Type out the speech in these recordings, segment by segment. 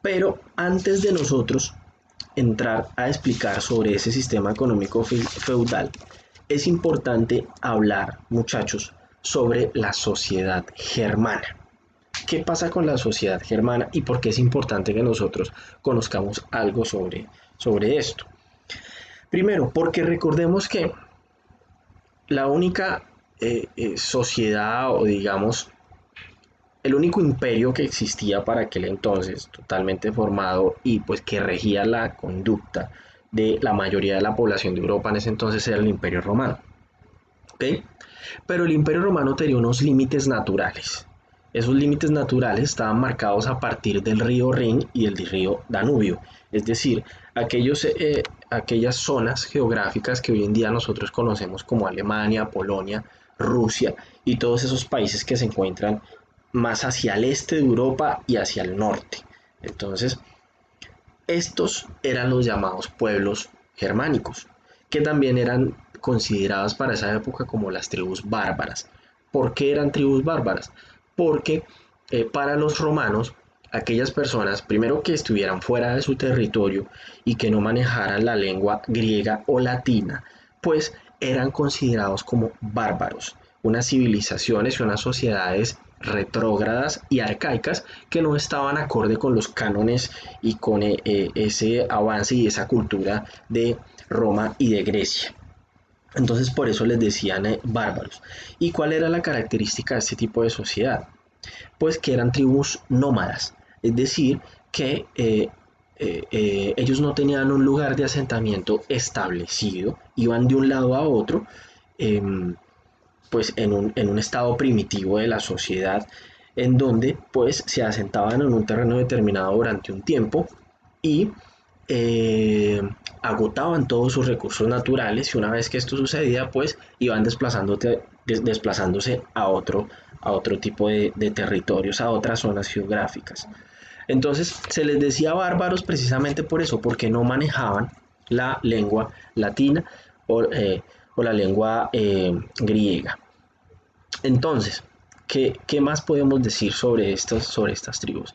Pero antes de nosotros entrar a explicar sobre ese sistema económico feudal, es importante hablar, muchachos, sobre la sociedad germana. ¿Qué pasa con la sociedad germana y por qué es importante que nosotros conozcamos algo sobre esto? Primero, porque recordemos que la única sociedad o digamos el único imperio que existía para aquel entonces, totalmente formado y pues que regía la conducta de la mayoría de la población de Europa en ese entonces era el Imperio Romano. ¿Ok? Pero el Imperio Romano tenía unos límites naturales. Esos límites naturales estaban marcados a partir del río Rin y el río Danubio, es decir, aquellas zonas geográficas que hoy en día nosotros conocemos como Alemania, Polonia, Rusia y todos esos países que se encuentran más hacia el este de Europa y hacia el norte. Entonces, estos eran los llamados pueblos germánicos, que también eran consideradas para esa época como las tribus bárbaras. ¿Por qué eran tribus bárbaras? Porque para los romanos, aquellas personas, primero que estuvieran fuera de su territorio y que no manejaran la lengua griega o latina, pues eran considerados como bárbaros, unas civilizaciones y unas sociedades retrógradas y arcaicas que no estaban acorde con los cánones y con ese avance y esa cultura de Roma y de Grecia. Entonces por eso les decían bárbaros. ¿Y cuál era la característica de este tipo de sociedad? Pues que eran tribus nómadas, es decir, que ellos no tenían un lugar de asentamiento establecido, iban de un lado a otro, eh, pues en un estado primitivo de la sociedad, en donde pues se asentaban en un terreno determinado durante un tiempo y eh, agotaban todos sus recursos naturales y una vez que esto sucedía pues iban desplazándose a otro tipo de territorios, a otras zonas geográficas. Entonces se les decía bárbaros precisamente por eso, porque no manejaban la lengua latina o la lengua griega. Entonces, ¿qué más podemos decir sobre estas tribus?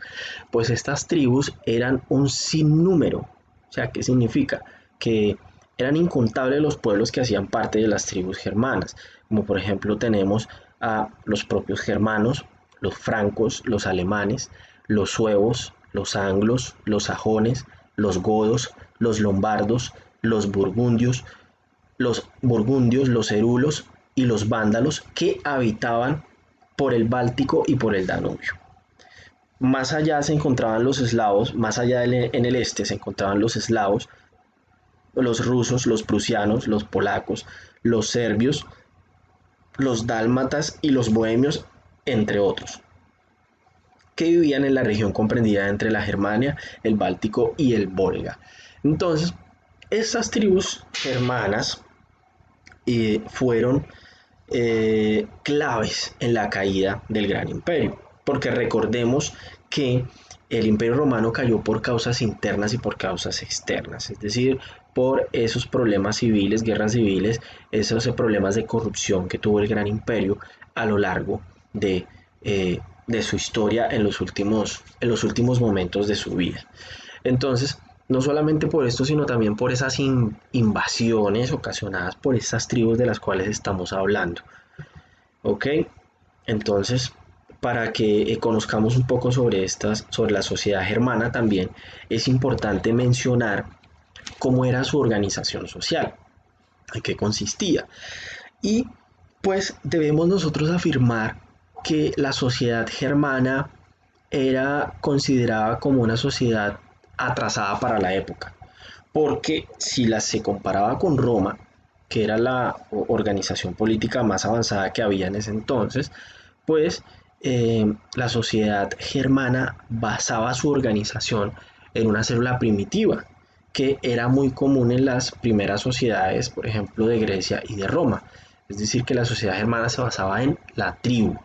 Pues estas tribus eran un sinnúmero. O sea, ¿qué significa? Que eran incontables los pueblos que hacían parte de las tribus germanas, como por ejemplo tenemos a los propios germanos, los francos, los alemanes, los suevos, los anglos, los sajones, los godos, los lombardos, los herulos y los vándalos que habitaban por el Báltico y por el Danubio. Más allá se encontraban los eslavos, más allá en el este se encontraban los eslavos, los rusos, los prusianos, los polacos, los serbios, los dálmatas y los bohemios, entre otros, que vivían en la región comprendida entre la Germania, el Báltico y el Volga. Entonces, estas tribus germanas fueron claves en la caída del Gran Imperio, porque recordemos que el Imperio Romano cayó por causas internas y por causas externas, es decir, por esos problemas civiles, guerras civiles, esos problemas de corrupción que tuvo el Gran Imperio a lo largo de su historia en los últimos momentos de su vida. Entonces, no solamente por esto, sino también por esas invasiones ocasionadas por estas tribus de las cuales estamos hablando. ¿Ok? Entonces, para que conozcamos un poco sobre la sociedad germana también, es importante mencionar cómo era su organización social, en qué consistía. Y pues debemos nosotros afirmar que la sociedad germana era considerada como una sociedad atrasada para la época, porque si se comparaba con Roma, que era la organización política más avanzada que había en ese entonces, pues la sociedad germana basaba su organización en una célula primitiva, que era muy común en las primeras sociedades, por ejemplo, de Grecia y de Roma. Es decir, que la sociedad germana se basaba en la tribu,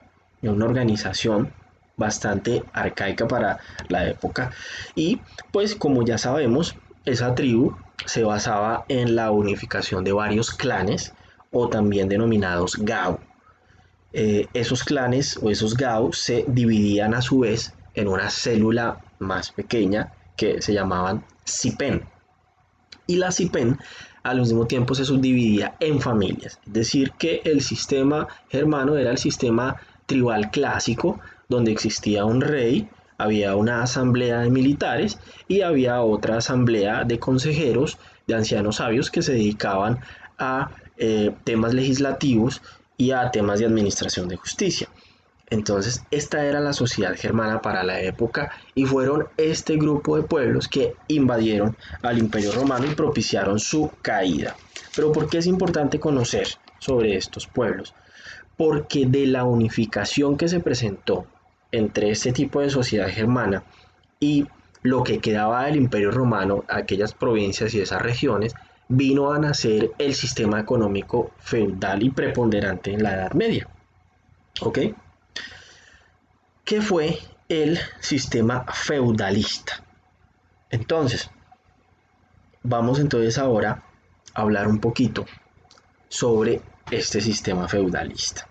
en una organización bastante arcaica para la época. Y pues como ya sabemos, esa tribu se basaba en la unificación de varios clanes o también denominados Gau. Esos clanes o esos Gau se dividían a su vez en una célula más pequeña que se llamaban CIPEN. Y la CIPEN al mismo tiempo se subdividía en familias, es decir, que el sistema germano era el sistema tribal clásico, donde existía un rey, había una asamblea de militares y había otra asamblea de consejeros, de ancianos sabios que se dedicaban a temas legislativos y a temas de administración de justicia. Entonces, esta era la sociedad germana para la época y fueron este grupo de pueblos que invadieron al Imperio Romano y propiciaron su caída. Pero ¿por qué es importante conocer sobre estos pueblos? Porque de la unificación que se presentó entre este tipo de sociedad germana y lo que quedaba del Imperio Romano, aquellas provincias y esas regiones, vino a nacer el sistema económico feudal y preponderante en la Edad Media. ¿Ok? ¿Qué fue el sistema feudalista? Entonces, vamos entonces ahora a hablar un poquito sobre este sistema feudalista.